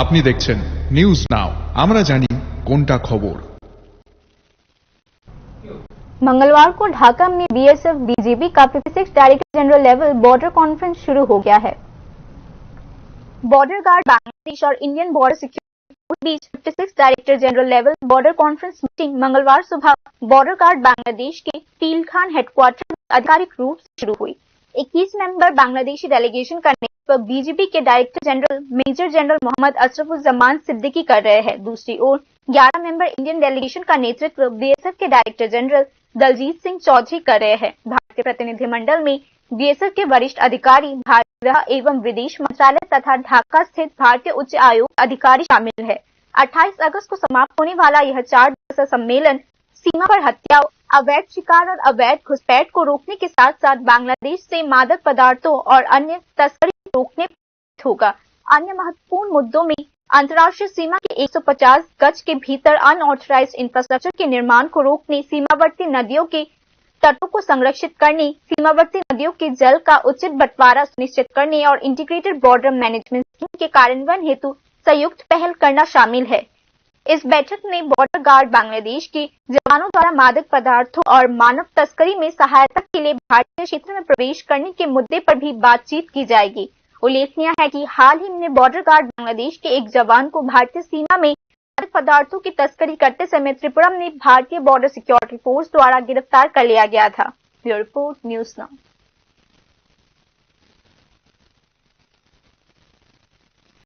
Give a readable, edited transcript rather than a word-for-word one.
আপনি দেখছেন news now, আমরা জানি কোনটা খবর। मंगलवार को ढाका में बीएसएफ बीजीबी का 56 director general level border conference शुरू हो गया है। बॉर्डर गार्ड बांग्लादेश और इंडियन बॉर्डर सिक्योरिटी फोर्स बीच 56 director general level border conference meeting मंगलवार सुबह बॉर्डर गार्ड बांग्लादेश के टीलखान हेडक्वार्टर में आधिकारिक रूप से शुरू हुई। 21 मेंबर बांग्लादेशी डेलीगेशन का नेतृत्व बीजीबी के director general major general Mohammad Ashrafuzzaman Siddiqui कर रहे हैं। दूसरी ओर 11 मेंबर इंडियन डेलीगेशन का नेतृत्व बीएसएफ के डायरेक्टर जनरल दलजीत सिंह चौधरी कर रहे हैं। भारतीय प्रतिनिधिमंडल में बीएसएफ के वरिष्ठ अधिकारी, भारतीय एवं विदेश मंत्रालय तथा ढाका स्थित भारतीय उच्च आयोग अधिकारी शामिल है। 28 अगस्त को समाप्त होने वाला यह 4 दिवसीय सम्मेलन सीमा पर हत्या, अवैध शिकार और अवैध घुसपैठ को रोकने के साथ साथ बांग्लादेश से मादक पदार्थों और अन्य तस्करी रोकने होगा। अन्य महत्वपूर्ण मुद्दों में अंतर्राष्ट्रीय सीमा के 150 गज के भीतर अनऑथराइज्ड इंफ्रास्ट्रक्चर के निर्माण को रोकने, सीमावर्ती नदियों के तटों को संरक्षित करने, सीमावर्ती नदियों के जल का उचित बंटवारा सुनिश्चित करने और इंटीग्रेटेड बॉर्डर मैनेजमेंट स्कीम के कार्यान्वयन हेतु संयुक्त पहल करना शामिल है। इस बैठक में बॉर्डर गार्ड बांग्लादेश के जवानों द्वारा मादक पदार्थों और मानव तस्करी में सहायता के लिए भारतीय क्षेत्र में प्रवेश करने के मुद्दे पर भी बातचीत की जाएगी। उल्लेखनीय है कि हाल ही में बॉर्डर गार्ड बांग्लादेश के एक जवान को भारतीय सीमा में मादक पदार्थों की तस्करी करते समय त्रिपुरा में भारतीय बॉर्डर सिक्योरिटी फोर्स द्वारा गिरफ्तार कर लिया गया था। Bureau report, news now.